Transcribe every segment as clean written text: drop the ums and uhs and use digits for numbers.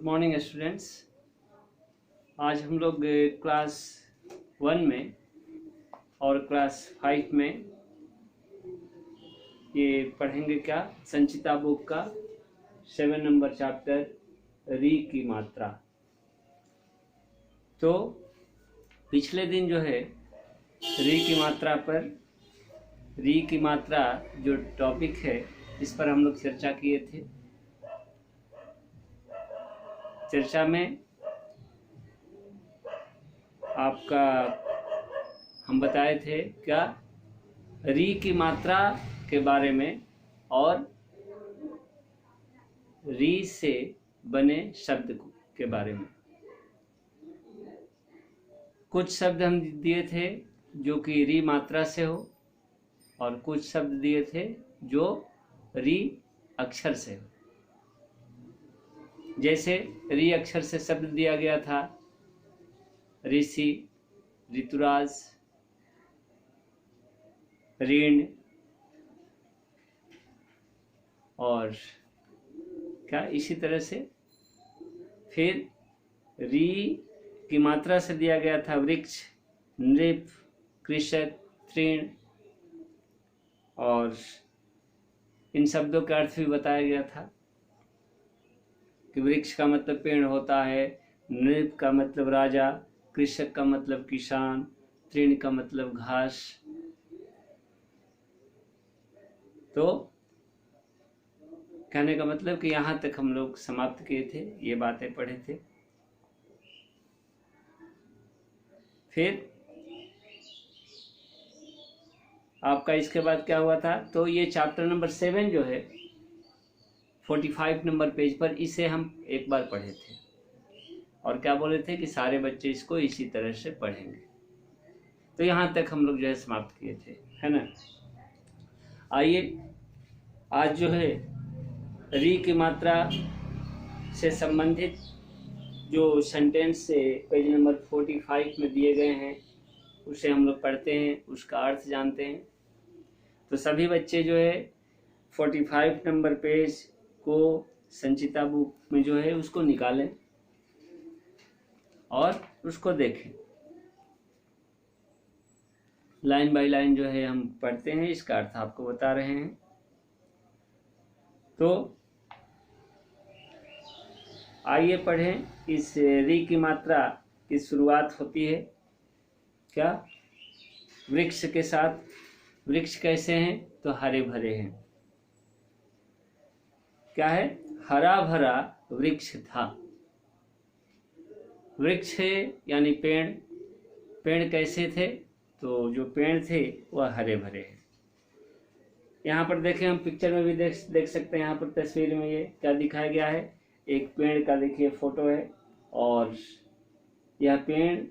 Good morning students. आज हम लोग क्लास 1 में और क्लास 5 में ये पढ़ेंगे क्या, संचिता बुक का 7 नंबर चैप्टर री की मात्रा। तो पिछले दिन जो है री की मात्रा पर, री की मात्रा जो टॉपिक है इस पर हम लोग चर्चा किए थे। चर्चा में आपका हम बताए थे क्या, री की मात्रा के बारे में और री से बने शब्द के बारे में। कुछ शब्द हम दिए थे जो कि री मात्रा से हो और कुछ शब्द दिए थे जो री अक्षर से हो। जैसे री अक्षर से शब्द दिया गया था ऋषि, ऋतुराज, ऋण और क्या, इसी तरह से। फिर री की मात्रा से दिया गया था वृक्ष, नृप, कृषक, तृण, और इन शब्दों का अर्थ भी बताया गया था कि वृक्ष का मतलब पेड़ होता है, नृप का मतलब राजा, कृषक का मतलब किसान, तृण का मतलब घास। तो कहने का मतलब कि यहाँ तक हम लोग समाप्त किए थे, ये बातें पढ़े थे। फिर आपका इसके बाद क्या हुआ था, तो ये चैप्टर नंबर 7 जो है 45 नंबर पेज पर, इसे हम एक बार पढ़े थे और क्या बोले थे कि सारे बच्चे इसको इसी तरह से पढ़ेंगे। तो यहाँ तक हम लोग जो है समाप्त किए थे, है ना। आइए आज जो है री की मात्रा से संबंधित जो सेंटेंस से पेज नंबर 45 में दिए गए हैं उसे हम लोग पढ़ते हैं, उसका अर्थ जानते हैं। तो सभी बच्चे जो है 45 नंबर पेज को संचिता बुक में जो है उसको निकालें और उसको देखें। लाइन बाय लाइन जो है हम पढ़ते हैं, इसका अर्थ आपको बता रहे हैं। तो आइए पढ़ें। इस री की मात्रा की शुरुआत होती है क्या, वृक्ष के साथ। वृक्ष कैसे हैं, तो हरे भरे हैं। क्या है, हरा भरा वृक्ष था। वृक्ष है यानी पेड़। पेड़ कैसे थे, तो जो पेड़ थे वह हरे भरे हैं। यहाँ पर देखें, हम पिक्चर में भी देख सकते हैं। यहाँ पर तस्वीर में ये क्या दिखाया गया है, एक पेड़ का देखिए फोटो है और यह पेड़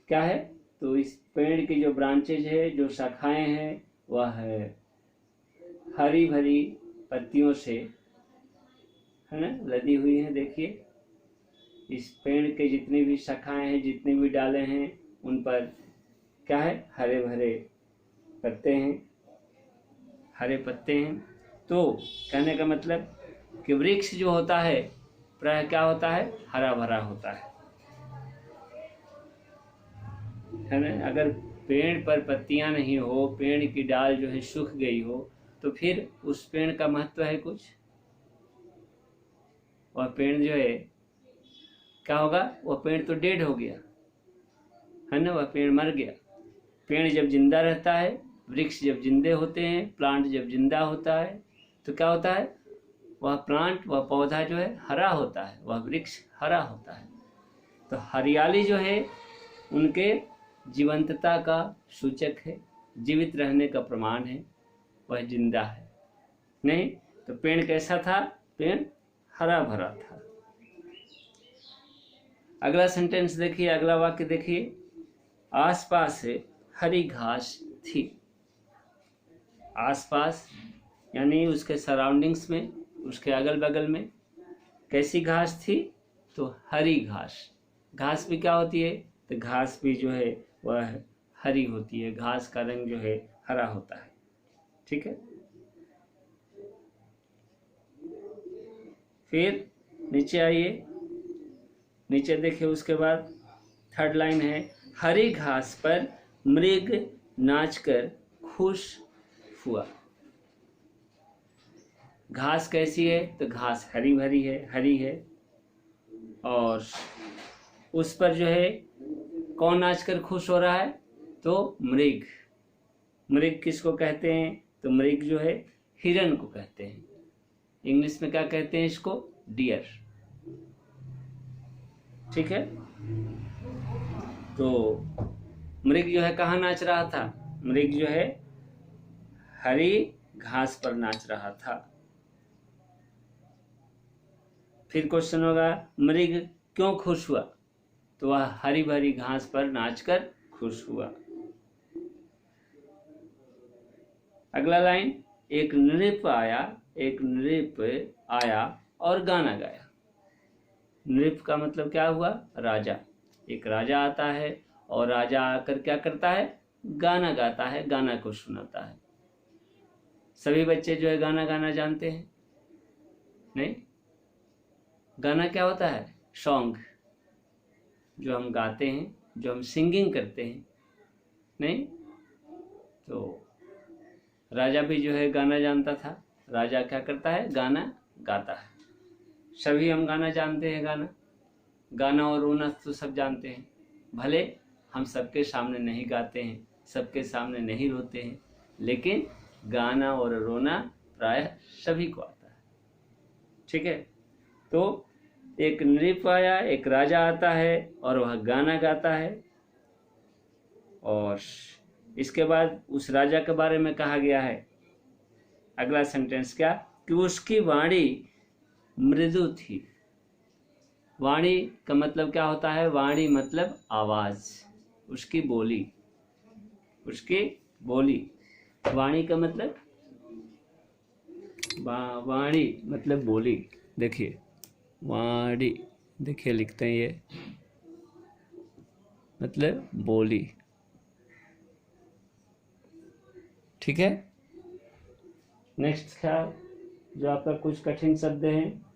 क्या है, तो इस पेड़ की जो ब्रांचेज है, जो शाखाएं हैं, वह है हरी भरी पत्तियों से, है ना, लदी हुई है। देखिए इस पेड़ के जितनी भी शाखाएं हैं, जितनी भी डालें हैं, उन पर क्या है, हरे भरे पत्ते हैं, हरे पत्ते हैं। तो कहने का मतलब कि वृक्ष जो होता है प्रायः क्या होता है, हरा भरा होता है ना। अगर पेड़ पर पत्तियां नहीं हो, पेड़ की डाल जो है सूख गई हो, तो फिर उस पेड़ का महत्व है कुछ? वह पेड़ जो है क्या होगा, वह पेड़ तो डेड हो गया, है ना, वह पेड़ मर गया। पेड़ जब जिंदा रहता है, वृक्ष जब जिंदे होते हैं, प्लांट जब जिंदा होता है, तो क्या होता है, वह प्लांट, वह पौधा जो है हरा होता है, वह वृक्ष हरा होता है। तो हरियाली जो है उनके जीवंतता का सूचक है, जीवित रहने का प्रमाण है, वह जिंदा है। नहीं तो पेड़ कैसा था, पेड़ हरा भरा था। अगला सेंटेंस देखिए, अगला वाक्य देखिए, आसपास हरी घास थी। आसपास यानी उसके सराउंडिंग्स में, उसके अगल बगल में कैसी घास थी, तो हरी घास। घास भी क्या होती है, तो घास भी जो है वह हरी होती है। घास का रंग जो है हरा होता है, ठीक है। फिर नीचे आइए, नीचे देखिए, उसके बाद थर्ड लाइन है, हरी घास पर मृग नाचकर खुश हुआ। घास कैसी है? तो घास हरी भरी है, हरी है, और उस पर जो है कौन नाचकर खुश हो रहा है? तो मृग। मृग किसको कहते हैं? तो मृग जो है हिरन को कहते हैं। इंग्लिश में क्या कहते हैं इसको? डियर। ठीक है, तो मृग जो है कहाँ नाच रहा था? मृग जो है हरी घास पर नाच रहा था। फिर क्वेश्चन होगा, मृग क्यों खुश हुआ? तो वह हरी भरी घास पर नाचकर खुश हुआ। अगला लाइन, एक नृप आया और गाना गाया। नृप का मतलब क्या हुआ? राजा। एक राजा आता है और राजा आकर क्या करता है? गाना गाता है, गाना को सुनाता है। सभी बच्चे जो है गाना गाना जानते हैं? नहीं? गाना क्या होता है? सॉन्ग, जो हम गाते हैं, जो हम सिंगिंग करते हैं। नहीं? तो राजा भी जो है गाना जानता था। राजा क्या करता है? गाना गाता है। सभी हम गाना जानते हैं। गाना और रोना तो सब जानते हैं। भले हम सबके सामने नहीं गाते हैं, सबके सामने नहीं रोते हैं, लेकिन गाना और रोना प्रायः सभी को आता है। ठीक है, तो एक नृप आया, एक राजा आता है और वह गाना गाता है, और इसके बाद उस राजा के बारे में कहा गया है। अगला सेंटेंस क्या? कि उसकी वाणी मृदु थी। वाणी का मतलब क्या होता है? वाणी मतलब आवाज, उसकी बोली, उसकी बोली। वाणी का मतलब वाणी मतलब बोली। देखिए वाणी, देखिए लिखते हैं ये, मतलब बोली। ठीक है, नेक्स्ट क्या, जो आपका कुछ कठिन शब्द है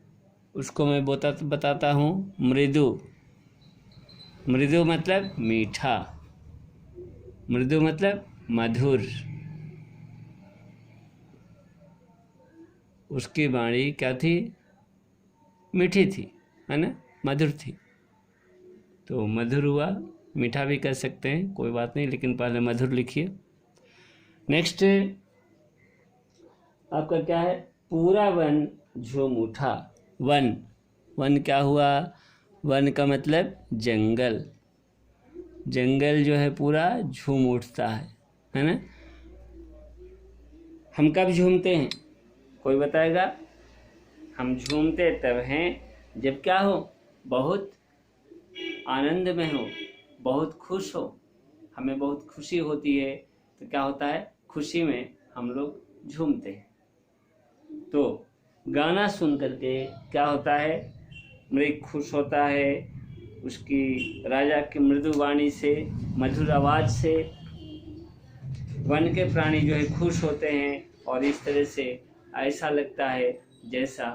उसको मैं बताता हूँ। मृदु। मृदु मतलब मीठा, मृदु मतलब मधुर। उसकी वाणी क्या थी? मीठी थी, है ना, मधुर थी। तो मधुर हुआ, मीठा भी कह सकते हैं, कोई बात नहीं, लेकिन पहले मधुर लिखिए। नेक्स्ट आपका क्या है? पूरा वन झूम उठा। वन, वन क्या हुआ? वन का मतलब जंगल। जंगल जो है पूरा झूम उठता है ना। हम कब झूमते हैं? कोई बताएगा? हम झूमते तब हैं जब क्या हो? बहुत आनंद में हो, बहुत खुश हो, हमें बहुत खुशी होती है, तो क्या होता है? खुशी में हम लोग झूमते हैं। तो गाना सुन करके क्या होता है? मृग खुश होता है, उसकी राजा की मृदु वाणी से, मधुर आवाज से वन के प्राणी जो है खुश होते हैं, और इस तरह से ऐसा लगता है जैसा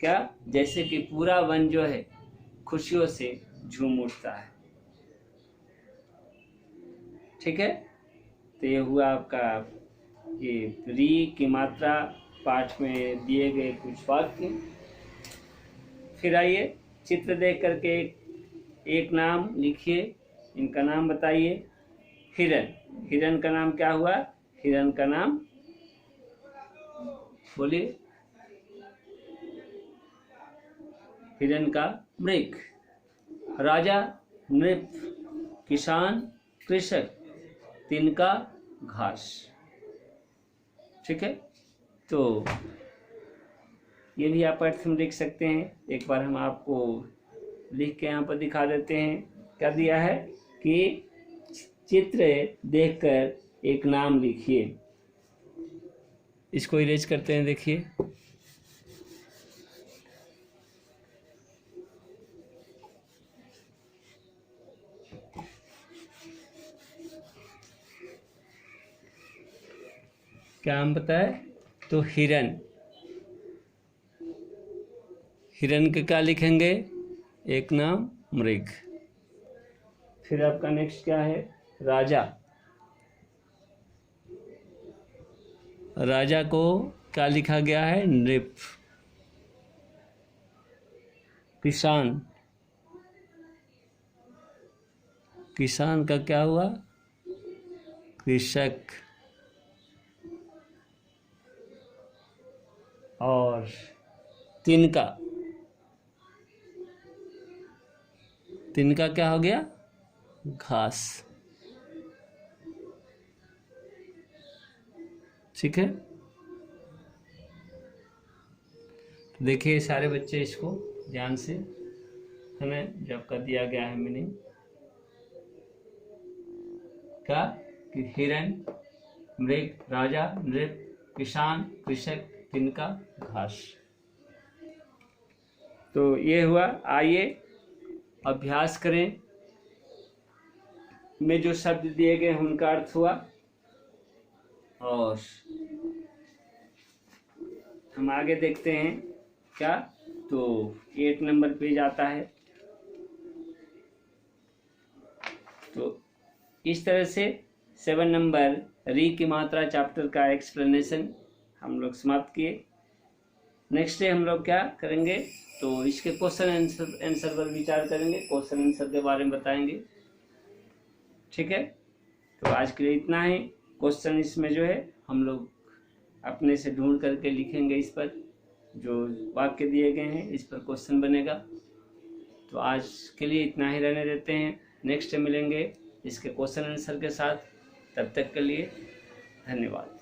क्या? जैसे कि पूरा वन जो है खुशियों से झूम उठता है। ठीक है, तो ये हुआ आपका ये री की मात्रा पाठ में दिए गए कुछ वाक्य। फिर आइए चित्र देख करके एक नाम लिखिए, इनका नाम बताइए। हिरन, हिरन का नाम क्या हुआ? हिरन का नाम बोलिए। हिरन का मृग, राजा नृप, किसान कृषक, तिनका घास। ठीक है, तो ये भी आप अर्थ में लिख सकते हैं। एक बार हम आपको लिख के यहाँ पर दिखा देते हैं। क्या दिया है कि चित्र देखकर एक नाम लिखिए। इसको इरेज करते हैं, देखिए। क्या हम बताए? तो हिरन, हिरन के क्या लिखेंगे? एक नाम मृग। फिर आपका नेक्स्ट क्या है? राजा। राजा को क्या लिखा गया है? नृप। किसान, किसान का क्या हुआ? कृषक। और तिनका, तिनका क्या हो गया? घास। ठीक है, देखिए सारे बच्चे इसको ध्यान से, है ना, जब का दिया गया है मीनिंग का कि हिरन, मृग, राजा, नृप, किसान, कृषक, तिनका, घास। तो ये हुआ। आइए अभ्यास करें। में जो शब्द दिए गए उनका अर्थ हुआ, और हम आगे देखते हैं क्या। तो 8 नंबर पेज आता है। तो इस तरह से 7 नंबर री की मात्रा चैप्टर का एक्सप्लेनेशन हम लोग समाप्त किए। नेक्स्ट डे हम लोग क्या करेंगे? तो इसके क्वेश्चन आंसर पर विचार करेंगे, क्वेश्चन आंसर के बारे में बताएंगे। ठीक है, तो आज के लिए इतना ही। क्वेश्चन इसमें जो है हम लोग अपने से ढूंढ करके लिखेंगे, इस पर जो वाक्य दिए गए हैं इस पर क्वेश्चन बनेगा। तो आज के लिए इतना ही रहने देते हैं। नेक्स्ट मिलेंगे इसके क्वेश्चन आंसर के साथ। तब तक के लिए धन्यवाद।